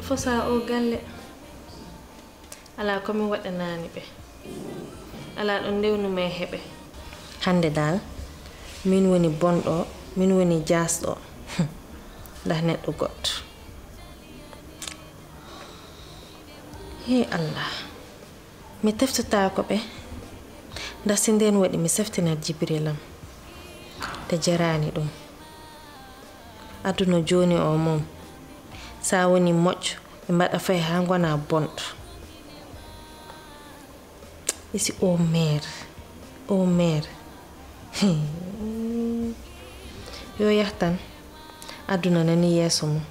fosa o galle ala ko mi wadanani be ala don dewnu me hebe hande dal min woni bondo min woni jasdo ndax neddo got he Allah mi teftata ko be ndax sinden wadi mi seftina Jibrilam te jarani dum aduna joni o mom sa woni mocc be mbada fay ha ngona bont isi o mer yo yahtan aduna nani yeso mo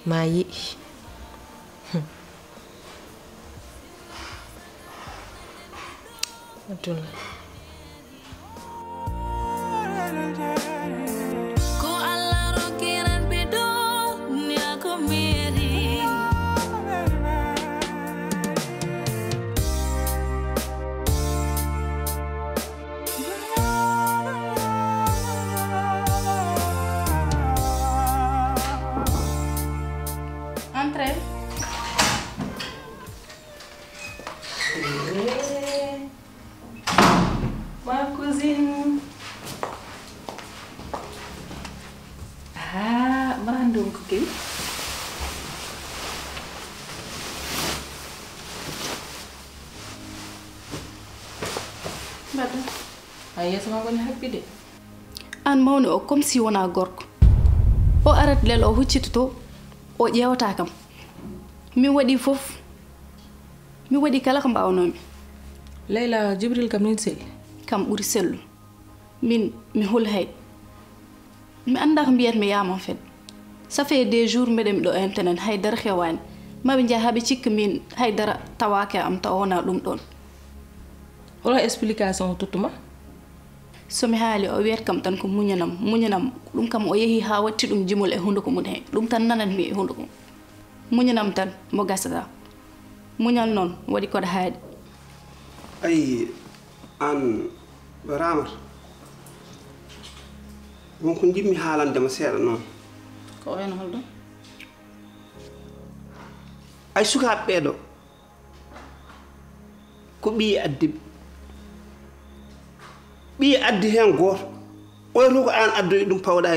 ma yi aduna an mawni o comme si wona gorko o arat lel o huccitoto o ƴewata kam mi wadi fof mi wadi kala ko mbawnomi Layla Jibril kam nin sel kam ɓuri sellu min mi hol hay mi anda ko mbiyat mi yama fet ça fait des jours mbeɗen ɗo internet haydara hewani maɓe jaa haɓe cikka min haydara tawake am taw wona ɗum ɗon wala explication tutuma somi haali o wiyat kam tan ko muñanam ɗum kam o yehi ha watti ɗum jimol e hunduko mun he ɗum tan nanatmi e hunduko muñanam tan mo gasata muñal noon waɗi koɗa haaɗi ay an Ramata wonko jimmi haalandema seeɗa noon ko wayno holɗo ay sukaaɓe ɓeeɗo ko ɓii addi hen gooto oyto ko an addoy ɗum pawɗa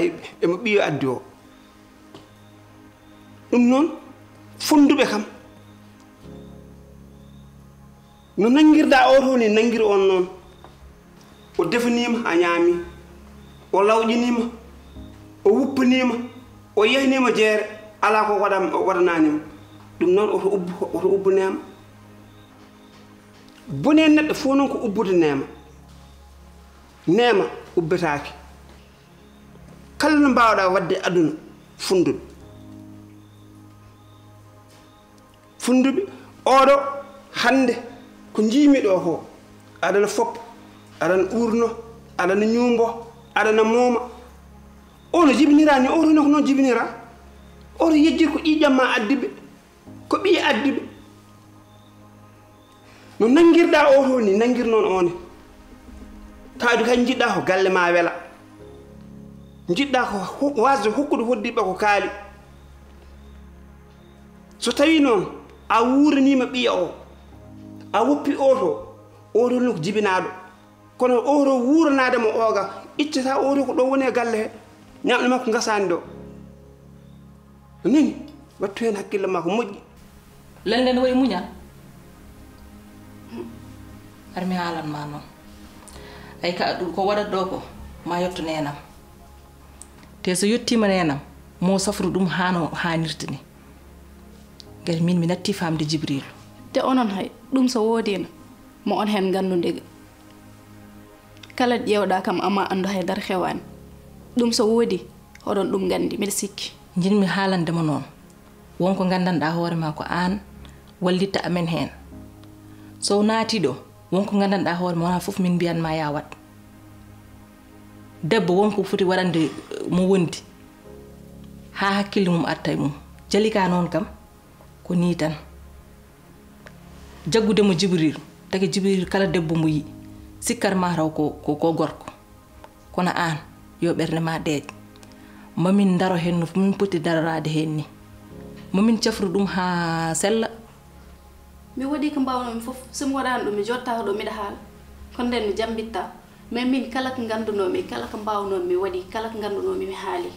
emo ɓiyo addi o ɗum noon fonduɓe kam no nangirɗa oto ni nangiri on noon o defanima a ñaami o lawƴinima o wuppanima o yehnima jeere ala ko waɗananima ɗum noon oto ubbu nema bone neɗɗo fof noon ko ubbude nema ubbetake kala no mbawɗa wadde aduna funduɓe oɗo hande ko jiimiɗo ko aɗana foppa aɗana urno aɗana ñumbo aɗana mooma ono jibinirani oto ne ko noon jibinira oto yejjir ko ƴiƴamma addiɓe ko ɓi addiɓe no nangirɗa oto ni nangir noon one taadu kay jiɗɗa ko galle ma wela jiɗɗa ko wasde hokkude hoddiɓe ko kaali so tawi noon a wuranima ɓiya o a woppi oto no ko jibinaɗo kono oto wuranademo oga iccata oto ko ɗo woni e galle he ñamɗo makko gasani ɗo nini wattu hen hakkille ma ko moƴƴi lende ne waɗi muñal armi haalanma noon ay ka ɗum ko waɗat ɗo ko ma yetto nenam te so yettima nenam mo safru ɗum hano hanirta ni gati min mi natti famde Jibril te onon hay ɗum so wodino mo on hen gandudega kala ƴewɗa kam ama andu haydara hewani ɗum so wodi oɗon ɗum gandi mbiɗa sikki jinmi haalandema noon wonko gandanɗa hoorema ko an wallitta amen hen so naati ɗo wonko gandanɗa hoorema wona fof min mbiyanma ya wat debbo wonko foti waɗande mo wondi ha hakkille mum arta e mum jalika noon kam ko ni tan jaggudemo Jibril tagi Jibril kala debbo mo yi sikkar ma raw ko gorko kono an yo ɓerde ma deej mamin daro hen no min poti darorade hen ni momin cafru ɗum ha sella mi waɗi ko mbawnomi fof somi waɗani ɗum mi jottaka ɗo miɗa haala kono nden mi jambitta mais min kala ko gandunomi kala ko mbawnomi mi waɗi kala ko gandunomi mi haali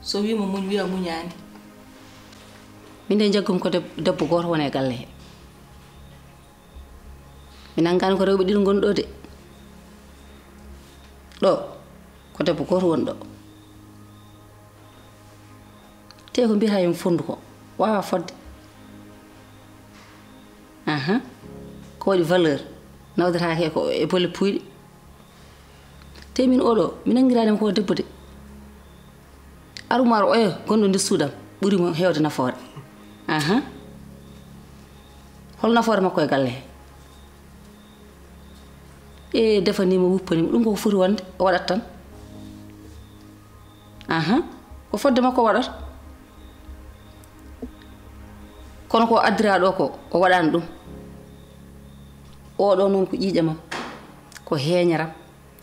so wima muñ wiya muñani min de jaggum ko debbo goto wona e galle he mi nangani ko rewɓe ɗiɗo goni ɗo de ɗo ko debbo goto woni ɗo te ko mbiyata yimi fondu ko wawa fodde ko waɗi valeur nawdetake ko e bolle puyɗe te min oɗo mi nanguiranima ko debbo de arumaro oyo gonɗo nder suudam ɓuurimo hewde nafoore hol nafoore makko e galle he defanima wuppanima ɗum koko foti wonde o waɗat tan ko fodde makko o waɗata kono ko addira ɗo ko o waɗani ɗum oɗo noon ko ƴiƴamam ko heeñaram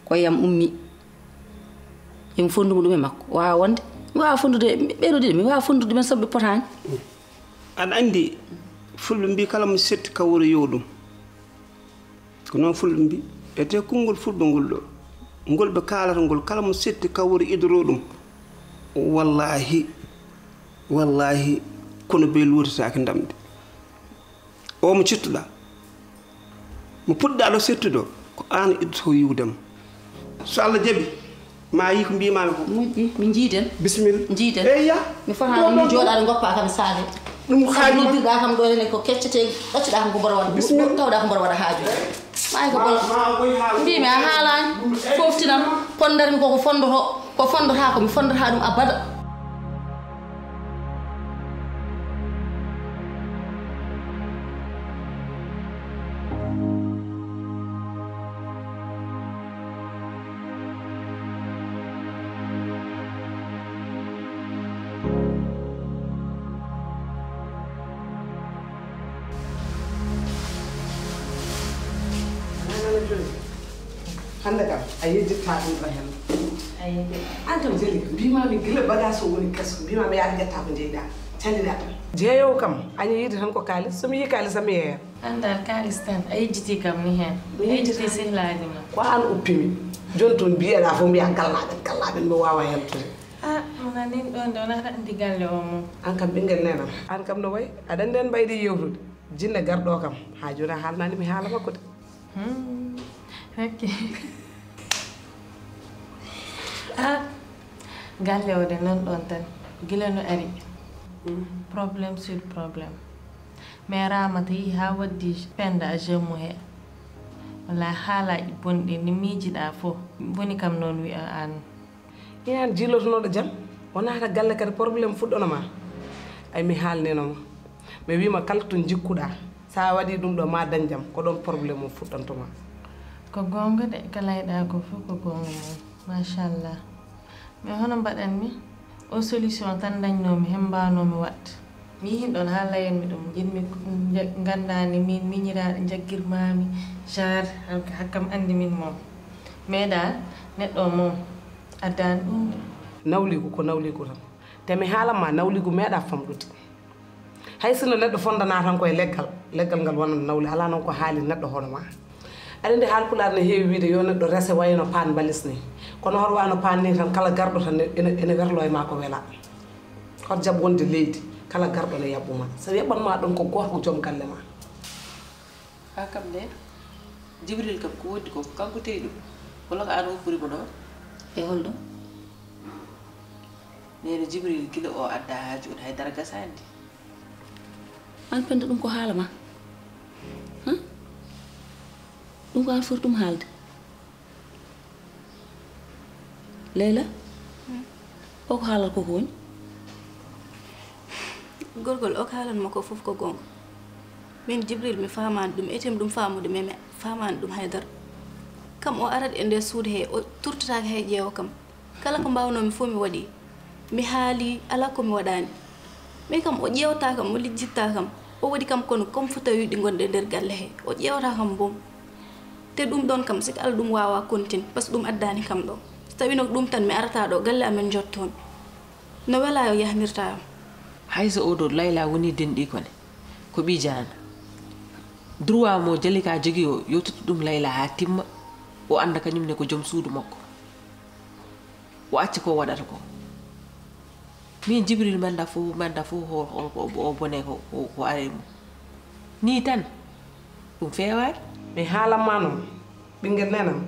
ko yam ummi yimi fondumo ɗum e makko wawa wonde mi wawa fondude ɓeɗo ɗiɗi mi wawa fondude men soɓe potani aɗa andi fulɓe mbi kala mo setti kawuru yo ɗum ko noon fulɓe mbi ete konngol fulɓe ngol ɗo ngol ɓe kaalata ngol kala mo setti kawuru idoro ɗum wallahi wallahi kono be luutatake ndamde o mo cittuɗa mo puɗɗa ɗo settuɗo ko an iddoto yiwdema so Allah jaaɓi ma yi ko mbimami ko moƴƴi min jiiden bisimilla jiiden eya mi fotani mi jooɗade goppa kam saade ɗum haaju noddirɗa kam ɗo ene ko keccete ɗaccuɗa kam ko mboɗo waɗa tawɗa ko mboɗo waɗa haaju mayi ko bolo mbimi a haalani foftinam pondarmi koko fondoto ko fondota ko mi fondota ɗum abada hande kam a yejjitta ɗum ɗo hen an kam jeli mbimami guila bagage o woni keso mbimami yaade jetta ko jeyɗa calliɗa jeeyowo kam aña yiide tan ko kalis somi yi kalis ami yeeya andal kalis tan a yejjiti kam ni hen a yejjiti sehlaji ma ko an uppimi joni toon mbiyeɗa fof mbiya gallaɓe mi wawa heltude mona nin ɗon de wonata andi galle o mum an kam ɓinguel nenam an kam no way aɗa nden mbaydi yewtude jinne garɗo kam ha joni a haalnani mi haala makko de ok galle o de non ɗon tan gila no ari probléme sur probléme mais ramata yi ha waddi penda a jemmu he walla haalaji bonɗi ni miijiɗa fof boni kam noon wi'a an yan jiilotonoɗo jaam wonata galle kadi probléme fuɗɗonoma ay mi haalninoma mi wima kala to jikkuɗa sa waɗi ɗum ɗo ma dañ jaam ko ɗon probléme o fuɗɗantoma ko gonga de ko layɗa ko fof ko gonga mum machallah mais hono mbaɗanmi o solution tan dañnomi hembanomi watta mi yihin ɗon ha layanmi ɗum jinmi gandani min miñiraɗe jaggirmami genre hakkam andi min moom mais dal neɗɗo moom addani ɗum nawligu ko nawligu tan te mi haalanma nawligu meeɗa famɗude hay sino neɗɗo fondana tan koye leggal ngal wonata nawli ala noon ko haali neɗɗo hono ma aɗa andi haalpulaar ne heewi wiide yo neɗɗo rese wayno paan balis ni kono hoto wano paan ni tan kala garɗo tan ene werlo e ma ko wela hoto jaab wonde leydi kala garɗo ne yaɓɓuma so yaɓɓanma ɗum ko goto ko joom galle ma ha kam de jibril kam ko woddi ko kanko teyi ɗum walla ko an woppirimo ɗon e holɗo nene jibril gila o adda ha joni haydara gasandi an penda ɗum ko haala ma ɗum ko an foti ɗum haalde Leyla o ko haalal koko woni gorgol o ko haalanma ko fof ko gonga min jibril mi famani ɗum etem ɗum famude mais mi famani ɗum haydara kam o arat e nder suude he o turtatake hay ƴeewa kam kala ko mbawnomi fof mi waɗi mi haali ala komi waɗani mais kam o ƴewta kam o lijjitta kam o waɗi kam kono comme fo tawi ɗi gonde nder galle he o ƴewta kam boom te ɗum ɗon kam siko Allah ɗum wawa continue par ce que ɗum addani kam ɗo so tawi no ɗum tan mi arata ɗo galle amen jottomi no wela yo yahnirta hayso odo layla woni dendi ko ne ko bi jana droit mo jalika jogi o yotutu dum layla ha timma o anda kanyum ne ko jom suudu makko o acci ko wadata ko min jibril manda fu o bone ko aremu ni tan dum feewaay mi haalamma non ɓingel nenam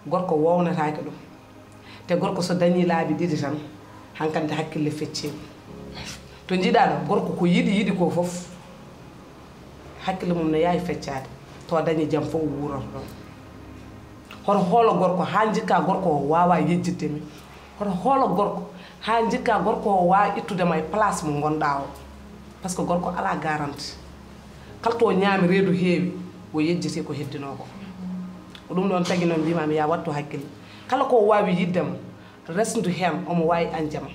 gorko wownataake ɗum te gorko so dañi laabi ɗiɗi tan hankante hakkille feccima to jiiɗa ɗo gorko ko yiɗi ko fof hakkille mum ne yaawi feccade to dañi jaam fof wuroto ɗon hoto hoolo gorko ha jikka gorko o wawa yejjidde min hoto hoolo gorko ha jikka gorko o wawa ittudema e place mo gonɗa o par ce que gorko ala garanti kala to ñaami reedu heewi o yejjiti ko heddino ko ɗum ɗon tagi noon mbimami ya wattu hakkille kala ko wawi yiddema resndu hen omo wawi anjama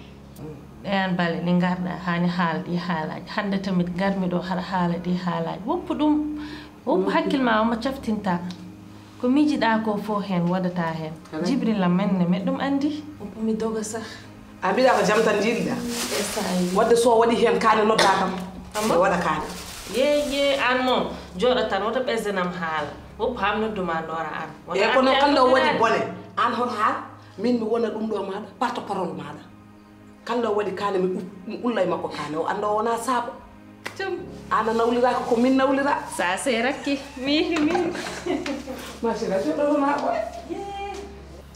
ɗayan bale ɗi garɗa hani haala ɗi haalaji hande tamit garmi ɗo haɗa haala ɗi haalaji woppu ɗum woppu hakkille ma omo caftinta ko miijiɗa ko fo hen waɗata hen jibril am menne mi ɗum andi woppu mi doga sah a mbiɗa ko jam tan jiiɗiɗa wadde so waɗi hen kaane nodda kam mi waɗa kaane ye an moom jooɗo tan woto ɓesdanam haala woppu ham nodduma noora an e kono kala waɗi bone an hoto haal min mi wona ɗum ɗo maɗa porte parole maɗa kala waɗi kaane mi ulla e makko kaane o anda o wona saabo jam ana nawliraka ko min nawlira sa se rakki mihi masira ɗoɗona ɓoy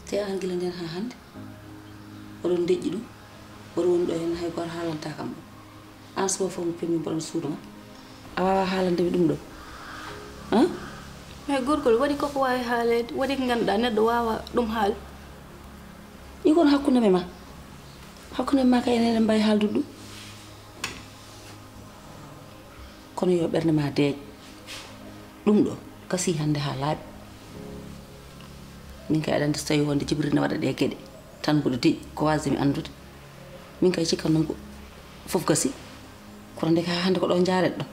te an gila nden ha hande oɗon deƴƴi ɗum oɗo woni ɗo hen hay goto haalanta kam ɗum an sobo fof mo pemmi mboɗon suudu ma a wawa haalandemi ɗum ɗo mais gorgol waɗi koko wawi haalede waɗi ko ganduɗa neɗɗo wawa ɗum haal ɗi kono hakkude ma ka enene mbawi haaldude ɗum kono yo ɓerde ma deeƴ ɗum ɗo gasi hande ha laaɓi min kay aɗa andi so tawi wonde jibril ne waɗa ɗe gueɗe tan mboɗo deƴƴi ko wasdemi andude min kay cikkan noon ko fof gasi kono ndeke ha hande ko ɗo jaret ɗo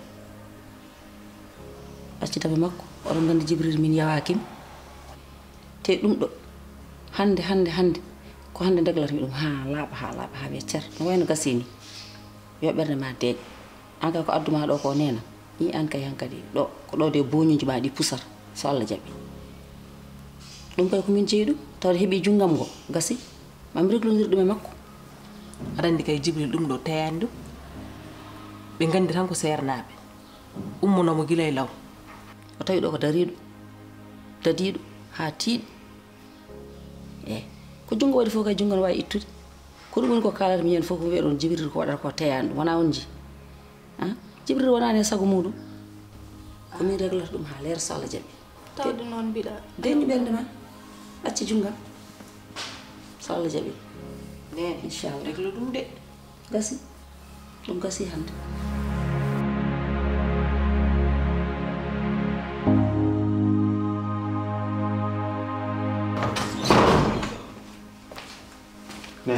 accitaɓe makko oɗon gandi jibril min yawakimi te ɗum ɗo hande ko hande deglatmi ɗum ha laaɓa ha wiya cer no wayno gasi ni yo ɓerde ma deeƴ an kay ko adduma ɗo ko nena i an kay hankadi ɗo ko ɗo de boñuji ma ɗi pusata so Allah jaɓi ɗum kay komin jeeyi ɗum tawde heeɓi junggam ngo gasi mami reglodir ɗum e makko aɗa andi kay jibril ɗum ɗo tayani ɗum ɓe gandi tan ko sernaɓe ummunomo gila e law o tawi ɗo ko dadiɗo ha tiiɗi ko jungo waɗi fof kay jungo no wawi ittude ko ɗum woni ko kalata mi yen fof ko wiya ɗon jibril ko waɗata ko teyani ɗum wona on ji jibril wonani e sago muɗum komin reglata ɗum ha leer so Allah jaɓi tawde noon mbiɗa deñi ɓerde ma acci junggam so Allah jaɓi nene inchallah reglo ɗum de gasi ɗum gasi hande ne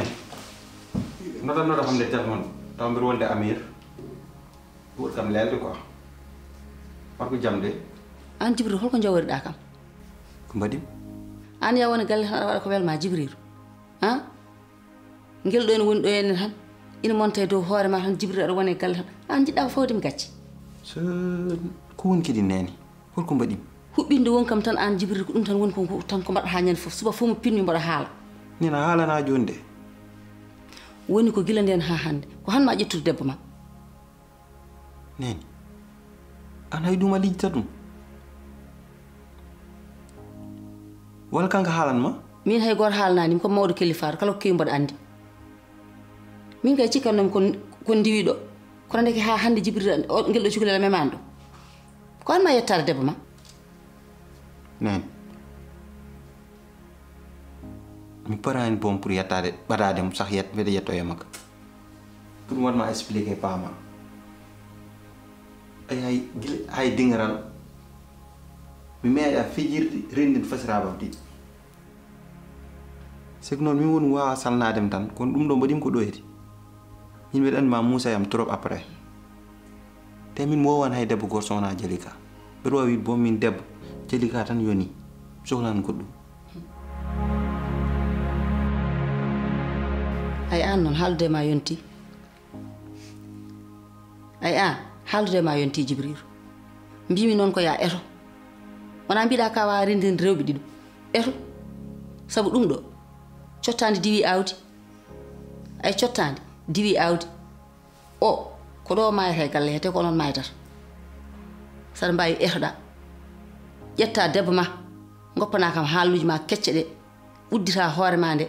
noɗo famde téléphone taw mbiɗa wonde amir ɓuuri kam lelde quoi warko jamde an jibril holko jaworiɗa kam ko mbaɗim an ya woni galle tan aɗa waɗa ko welma jibrilu ngel ɗo ene woni ɗo henne tan ina monta e dow hoore ma tan jibril aɗa woni e galle tan an jiɗɗa ko fawdemi gacci so ko woni kadi nene holko mbaɗim huɓɓinde won kam tan an jibril ko ɗum tan woni ko tan ko mbaɗa ha ñande fof suba fof mo pinmi mboɗa haala nina haalana joni de woni ko gila nden ha hande ko han ma ƴettude debbo ma nene an hay ɗum a lijjita ɗum wala kanko haalanma min hay goto haalanani ko mawɗo kellifato kala ko kewi mboɗa andi min kay cikkannomi ko ndiwiɗo kono ndeke ha hande jibril ngel ɗo cukalel memani ɗo ko an ma yettade debbo ma nene mi parani boom pour yettade ɓaɗademo sah mbeɗa yetto e makko pour wonma expliqué paama ay hay dingaral mi meeɗa fijirde rendinde fasirabam ɗi siko noon min woni wawa salnadem tan kono ɗum ɗo mbaɗimi ko ɗoyde min mbeɗa andi ma moussa yam trop après te min mi wowan hay debbo goto sowona jalika mbeɗa wawi bo min debbo jalika tan yoni sohlan goɗɗum ay an noon haaldude ma yonti ay an haaldude ma yonti Jibril mbimi noon ko ya eto wona mbiɗa ka wawa rendinde rewɓe ɗiɗo eto sabu ɗum ɗo cottande diwi awdi ay cottande diwi awdi o ko ɗo mayete galle hete ko noon maytata saɗa mbawi etoɗa ƴetta debbo ma goppana kam haaluji ma kecce ɗe uddita hoore ma nde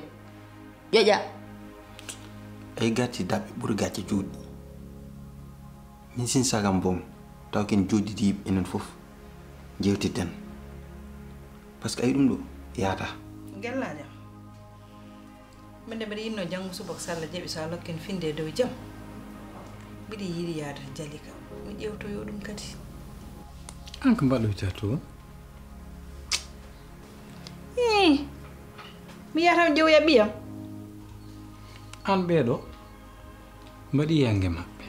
ƴoƴa ay gatti daɓɓe ɓuri gacce juuɗɗi min sin sagam bom taw ken joɗɗiti enen fof jewtitten par ce que ay ɗum ɗo yaata gellaja minde mbiɗa yinno janggo subaka so Allah jaɓi so a lokken finde dow jaam mbiɗa yiiɗi yaade Jalika mi ƴewtoyo ɗum kadi an ko mbaɗoyta to mi yiyata mi ƴewoya ɓiyam an ɓeeɗo mbaɗi yange maɓɓe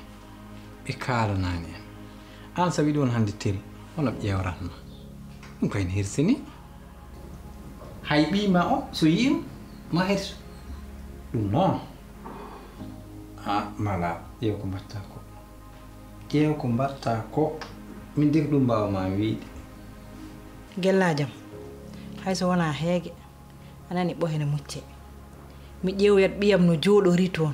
ɓe kaalanani en an sabi ɗon hannde tel hono ɓe ƴewratno ɗum kayne hirsini hay ɓima o so yiyim ma hirsu ɗum noon mala ƴeew ko mbatta ko ƴeew ko mbatta ko min de ko ɗum mbawma wiide gellajam hayso wona heege anani ɓohene mucce mi ƴeewoyat ɓiyam no jooɗori toon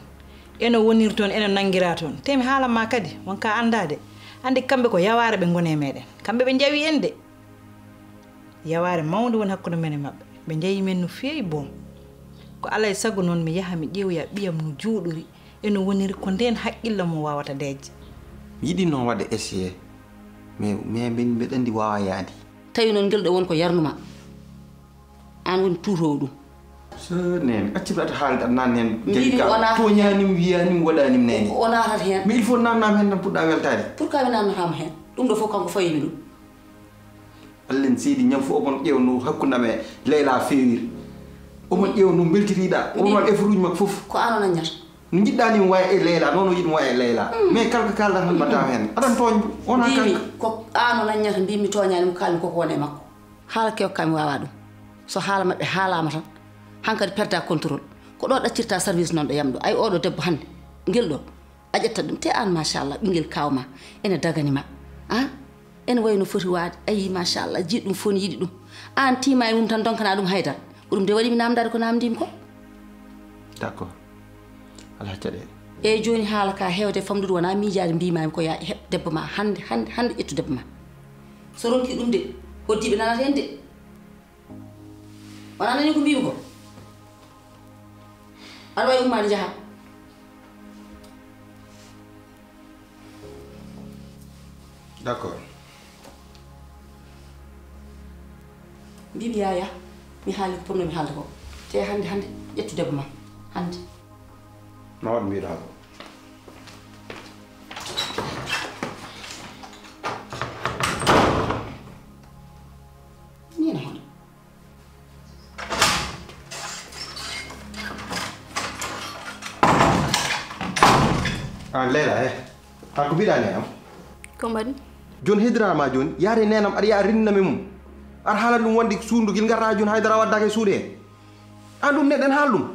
eno woniri toon eno nangira toon te mi haalanma kadi wonka andade andi kamɓe ko yaware ɓe gone meɗen kamɓe ɓe jawi en de yaware mawde woni hakkude men e mabɓe ɓe jeeyi men no feewi boom ko alay sago noon mi yaha mi ƴeewoya ɓiyam no jooɗori eno woniri ko nden haqqilla mo wawata deeje mi yiɗi noon wadde essayé mais mbeɗa andi wawa yaadi tawi noon ngel ɗo won ko yarnuma an woni tuutowo ɗum so nene accirata haalde aɗa nanni hen Mbimi Jalika wona- toñanim wiyanim waɗanim nene o natata hen mais il faut namnam hen tan puɗɗa weltade pourquoi mi namnatama hen ɗum ɗo fof kanko fayimi ɗum allah en seydi ñam fof omon ƴewno hakkudam e Leyla fewiri omon ƴewno beltiriɗa omon effort uji makko fof ko an o naññata no jiɗɗanimo waya e Leyla noon o yiɗimo waya e Leyla mais kala ko kalɗa tan mbatta hen aɗan toñbo wona mbimi kanka ko an o naññata mbimi toñani mo kalmi koko wone makko haala kewka mi wawa ɗum so haala mabɓe haalama tan hankkadi perda contrôle ko ɗo ɗaccirta service noon ɗo yamɗo ay oɗo debbo hande ngel ɗo a ƴetta ɗum te an machallah ɓinguel kawma ene daganima ene wayi no foti waade ayi machallah jiiɗ ɗum fof ne yiɗi ɗum an tima e mum tan donkana ɗum haydara ko ɗum de waɗimi namdade ko namdimi ko d' accord ala caɗele eyyi joni haala ka hewde famdude wona miijade mbimami ko ya heɓ debbo ma hande ƴettu debbo ma so ronki ɗum de hoddiɓe nanata hen de wona nani ko mbimi ko aɗa wawi ummade jaaha d' accord mbimi yaya mi haali ko ponnomi haalde ko te hande ƴettu debbo ma hande ma waɗ mbiɗa ko nina hono Leyla ha ko mbiɗa nenam ko mbaɗi joni heddirama joni yaade nenam aɗa yaa rinnami mum aɗa haala ɗum wonde suudugil garata joni haydara waddaka e suudu he an ɗum neɗɗo en haal ɗum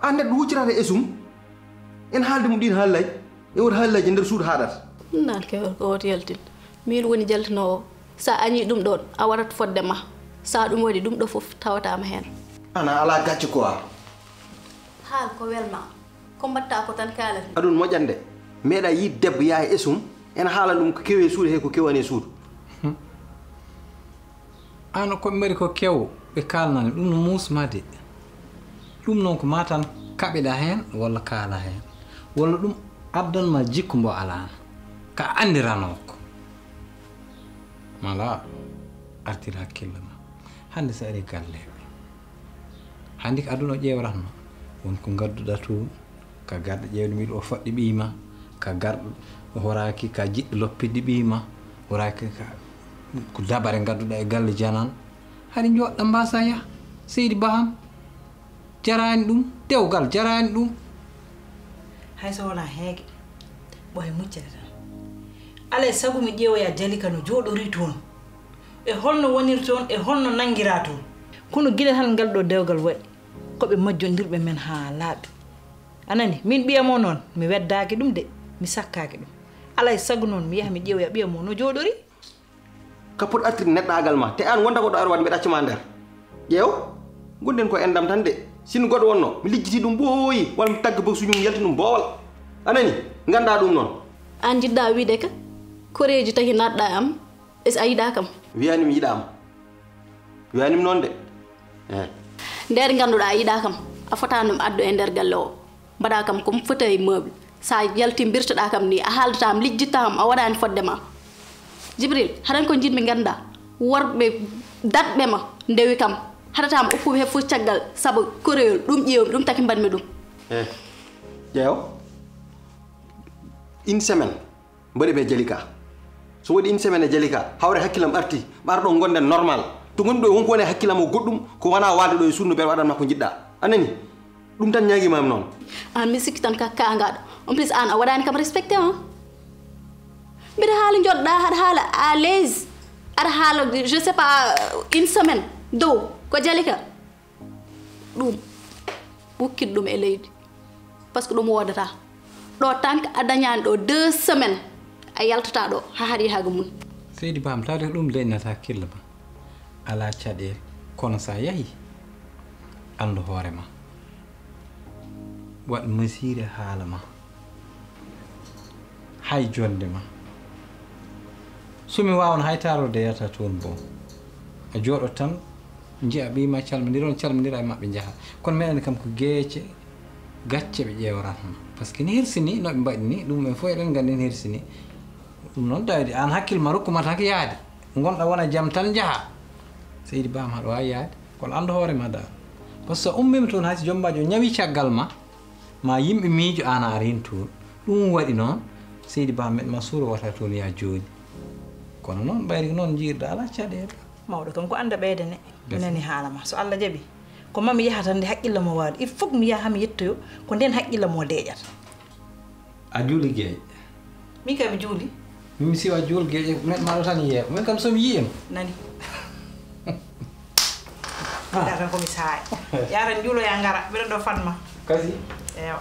an neɗɗo huccirata e sum en haalde mum ɗin haallaji e woto haallaji nder suudu haɗata ɗum nan kewol ko woto yaltin min woni jaltinowo sa añi ɗum ɗon a warat fodde ma sa ɗum waɗi ɗum ɗo fof tawatama hen ana ala gacce quoi haal ko welma ko mbatta ko tan kalati aɗum moƴƴande meeɗa yiide debbo yaha e sum en haala ɗum ko kewe suudu he ko kewani e suudu an koɓe mbaɗi ko kew ɓe kalnani ɗum no musma de ɗum noon ko ma tan kaɓeɗa hen walla kaala hen walla ɗum addanma jikku mbo alano ka andiranoko mala artir hakkille ma hande sa ari galleɓe hande ko aduna o ƴewratno wonko gadduɗa toon ka garɗo ƴewde mbiɗo o faɗɗi ɓiima ka garɗo horaki ka jiɗɗo loppidde ɓiima horaki ko dabare gadduɗa e galle janan haɗi joɗɗa mbasa yaha seydi baham jarani ɗum dewgal jarani ɗum hayso wona heege ɓoye muccere tan alay sago mi ƴeewoya Jalika no jooɗori toon e holno woniri toon e holno nangira toon kono gila tan ngal ɗo dewgal waɗi koɓe majjondirɓe men ha laaɓi anani min ɓiyamo noon mi weddaki ɗum de mi sakkaki ɗum alay sago noon mi yaha mi ƴeewoya ɓiya mo no jooɗori kapot artir neɗɗagal ma te an wonta ko ɗo ar waɗ mi ɗaccuma nder ƴeew gonden ko endam tan de sin goɗɗo wonno mi lijjiti ɗum ɓooyi walla mi tagga bo suñum yalti ɗum boowal anani ganda ɗum noon an jiɗɗa wiide ka koreji taki natɗa am es a yiɗa kam wiyani mi yiɗama wiyanimi noon de nder ganduɗa a yiɗa kam a fotani ɗum addu e nder galle o mbaɗa kam comme fauteuil meuble sa yalti birtoɗa kam ni a haaldatam lijjitam a waɗani fodde ma Jibril haɗan ko jiɗmi ganda worɓe datɓe ma ndewi kam haɗatama oppuɓe he fof caggal saabu koreyol ɗum ƴeewmi ɗum taki mbaɗmi ɗum ƴeew une semaine mbaɗi ɓe Jalika so waɗi une semaine e Jalika hawre hakkilam arti ɓarɗo gonden normal to gonɗi ɗo wonko woni hakkilam o goɗɗum ko wona walde ɗo e sunno ɓe waɗanma ko jiɗɗa anani ɗum tan ñaguimami noon an mi sikki tan ka kangaɗo en plus an a waɗani kam respecté o mbiɗa haala joɗɗa haɗa haala à l'aise aɗa haala je sais pas une semaine dow ko Jalika ɗum ɓukkit ɗum e leydi par ce que ɗum wodata ɗo tanke a dañani ɗo 2 semaines a yaltata ɗo ha haɗi haga mum seydi bam tawde ɗum leynata hakkille ma ala caɗele kono sa yahi andu hoorema waɗ mesure haala ma hay jonde ma somi wawno hay tarode yata toon bon a jooɗo tan jiya ɓima calmodira e maɓɓe jaaha kono meɗen kam ko geece gacce ɓe ƴewratma par ce que ni hersini noɓe mbaɗi ni ɗum en fof eɗen gandi en hersini ɗum noon dawdi an hakkille ma rokkuma tan ko yaade gonɗa wona jaam tan jaaha seydi bam haɗa wawi yaade kono andu hoorema dal par ce que so ummima toon hayso jommaji o ñawi caggal ma yimɓe miijo an a arin toon ɗum waɗi noon seydi bam meɗma suuro wata toon ya jooɗi kono noon ɓayri noon jiirɗa ala caɗele mawɗo kam ko anda ɓeydane mi nani haala ma so Allah jaaɓi ko mami yaha tan nde haqqille mo waali il faut mi yaha mi yettoyo ko nden haqqille mo deeƴata a juuli gueeƴe min kam mi juuli mimi siwa juul gueeƴe neɗɗo maɗo tan yeewa min kam somi yiyima nani ɗa tan komi saaya yaran juuloya ngara mbiɗa ɗo fatma kasi ewa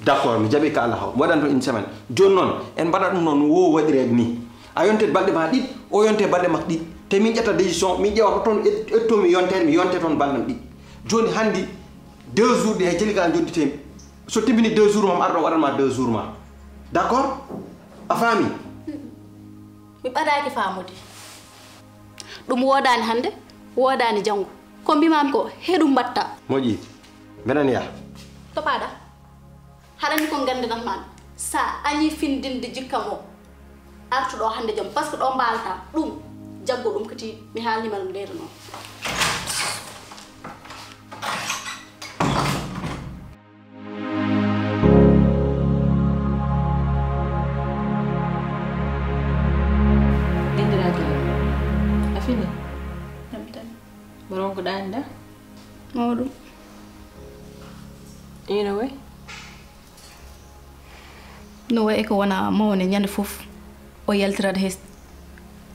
d' accord mi jaɓi ka Allah haw waɗan to une semaine joni noon en mbaɗa ɗum noon wo waɗirede ni a yonte balɗe ma ɗiɗi o yonte balɗe makko ɗiɗi te min ƴetta décision min ƴewata toon ettomi yontere mi yonte toon balɗam ɗiɗi joni handi 2 jours ɗi hay Jalika jodditemi so timmini 2 jours mam arɗo waɗanma 2 jours ma d' accord a faami mi ɓadaki famude ɗum wodani hande wodani janggo ko mbimami ko heɗum mbatta moƴƴi mbeɗen yaha topaɗa haɗani ko gandanatmami sa añi findinde jikkam o artuɗo hande joom par ce que ɗo mbalta ɗum jaggo ɗum kati mi haalnima ɗum leyda noon Afini borom ko ɗanida mawɗum ina way no wayi ko wona mawne ñande fof o yaltirata hes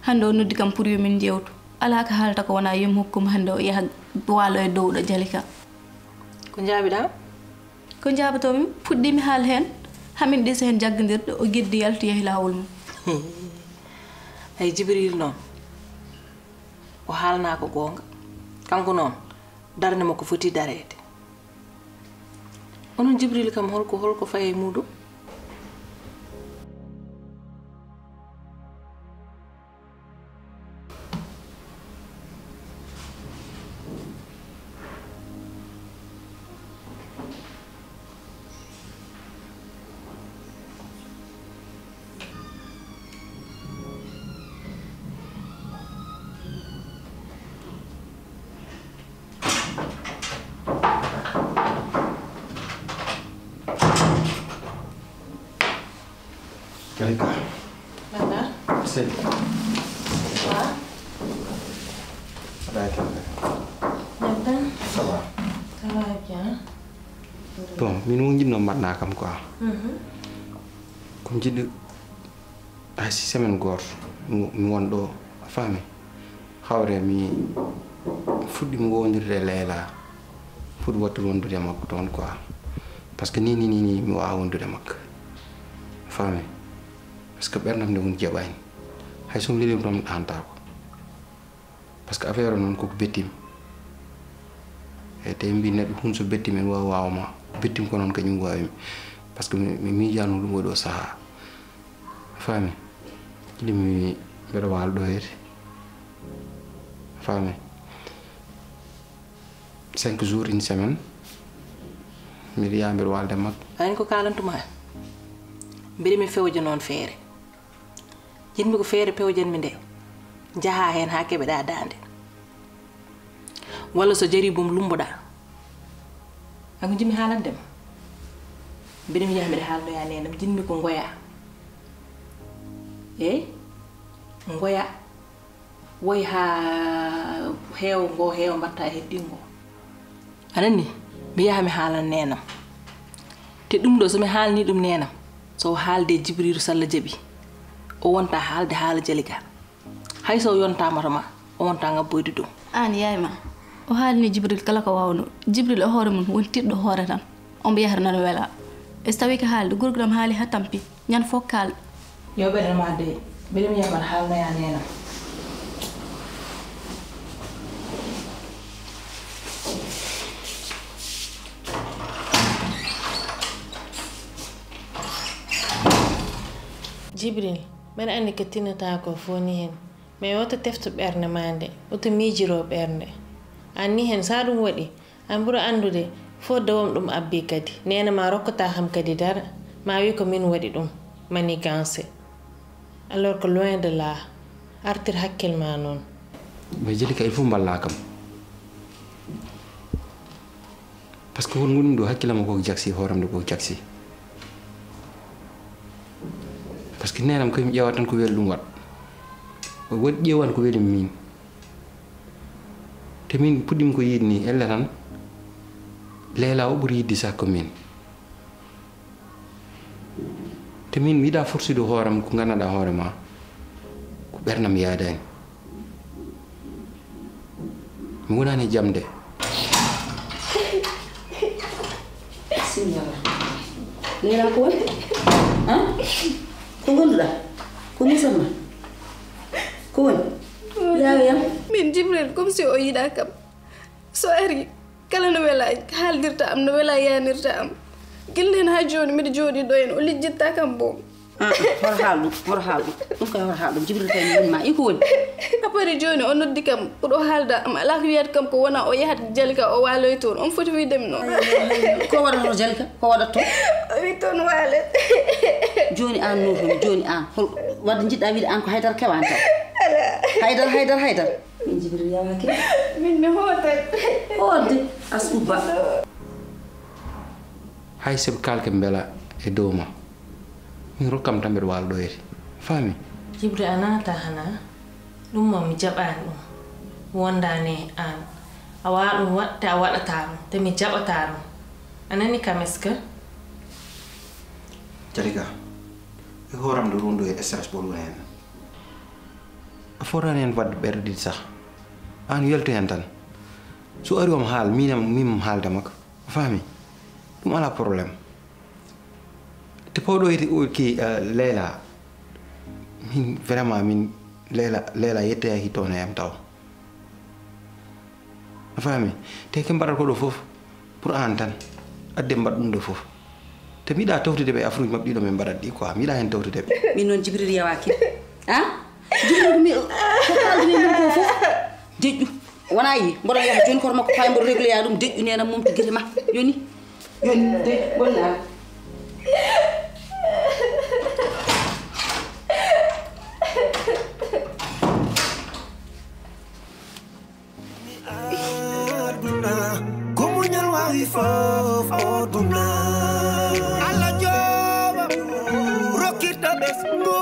hande o noddi kam pour yomin jewtu ala ka haalata ko wona yim hokkuma hande o yaha waalo e dow ɗo Jalika ko jaabiɗa ko jabatomi puɗɗimi haal hen hamin ɗisa hen jaggodirɗe o gueddi yalti yahi lawol mum ay Jibril noon o haalna ko gonga kanko noon darde makko foti darede onon Jibril kam holko faye muɗum Jalika banda seydi wa aɗaytande jantan ça va ça va bien bon min wo jiɗno mbaɗna kam quoi ko jiɗɗo hay si semaine goto mi won ɗo a faami hawre mi fuɗɗimi wondirde Leyla fuɗi wattude wondude makko toon quoi par ce que ni mi wawa wondude makko fami parce que bernam de mun jabañ hay sum lilim dom anta ko parce que affaire non ko bettim e te mbi net hun so bettim en waawama bettim ko non kanyum wawi parce que mi janu dum do saha fami limi bedo wal do yete fami 5 jours une semaine mi yambir walde mak ani ko kalantuma mbiri mi fewje non feere jinmi ko feere pewjen mi de jaha hen ha kebe da dande wala so jari bum lumbuda ak jimi halandem mbiri mi yambir haldo ya nenam jinmi ko ngoya ngoya woy ha heew ngo heew mbatta heddingo anani mi yaha mi haalan nenam te dum do so mi haalni dum nenam so haalde jibrilu salla jabi o wonta haalde haala jaliga hay so yonta matama o wonta ngabboyde dum an yayma o haalni jibril kala ko wawno jibril o hoore mun wontiddo hoore tan on be yaharna no wela estawi ka haalde gurguram haali ha tampi nyan fokkal yo be ma de be mi yaman haalna ya nenam Jibril ben andi ko tinata ko foni hen mais wota tefto berne mande wota mijiro berne anni hen sa dum wadi an bura andude fo dawam dum abbi kadi nena ma rokkata xam kadi dara ma wi ko min wadi dum mani gansé alors que loin de là artir hakkel ma non mais jelika il faut mballa kam parce que won ngundu hakkilama ko jaksi horam do ko jaksi parce que nenam ko mi ƴewa tan ko wel dum wat wadi ƴewan ko weli min te min puddim ko yidni elle tan leela o ɓuri yiddi sakko min te min mi yiɗa forsude hooram ko gannaɗa hoore ma ko ɓernam yaadani mi wonani jamde signora leela ko woni ko gonduɗa ko musanma ko woni yawiyam min jibril comme si o yiɗa kam so ari kala no wela haaldirta am no wela yanirta am gillen ha joni miɗa jooɗi ɗo en o lijjitta kam boom hor haalɗum ɗum koye hor haalɗum jibril kay woni ma iko woni apari joni o noddi kam pour o haalda am ala ko wiyata kam ko wona o yahat jalika o waaloy toon on foti widemi noon ko waɗata jalika ko waɗata toon o wi toon waalet joni an notomi joni an hol wadde jiɗɗa wiide an ko haydara kewan taw haydara min jibril yawake min mi hootat hoorde asuba hay sebe kalke mbela e dow ma min rokkam tan mbeɗa waalo ɗo yete faami Jibril anata hana dum mo mi jabani dum wondane an awa dum watta wadata te mi jabata dum anani kameska jalika e horam do rondo e stress bolu hen aforani en wad berdi sax an yelto hen tan so ari om haal mimam haalde makko faami dum ala problème te powdo yiti ki Leila min vraiment min Leila yette ay hitone am taw faami te ke mbaɗata ko ɗo fof pour an tan adde mbaɗ ɗum ɗo fof te mi yiɗa tawtude ɓe afruji maɓɓe ɗiɗo min mbaɗat ɗi quoi mi yiɗa hen tawtude ɓe min noon jibril yawaki jibril mi ko kaldude min ko fof deƴƴu wona yi mboɗo yaha joni koto makko pay mboɗo réguléya ɗum deƴƴu nena mum to guite ma joni de golla fof oduna alla joba rokirta besgo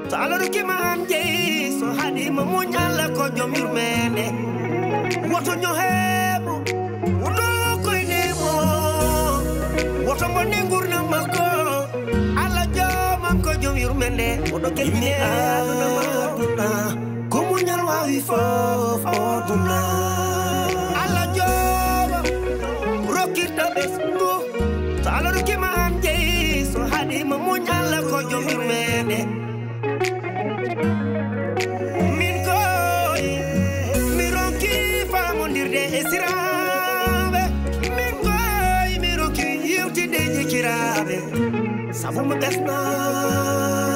to alla rokima am jeyi so hadi mo munyalla ko jom yurmende woto nyo hebo woto koy demo woto bonde gurna makko alla joba ko jom yurmende wodo kelmine aduna ko munyal wawi fof oduna alla joba rokirta besgo to alla rokima am jeyi so hadi mo munyalla ko jom sabu mu des na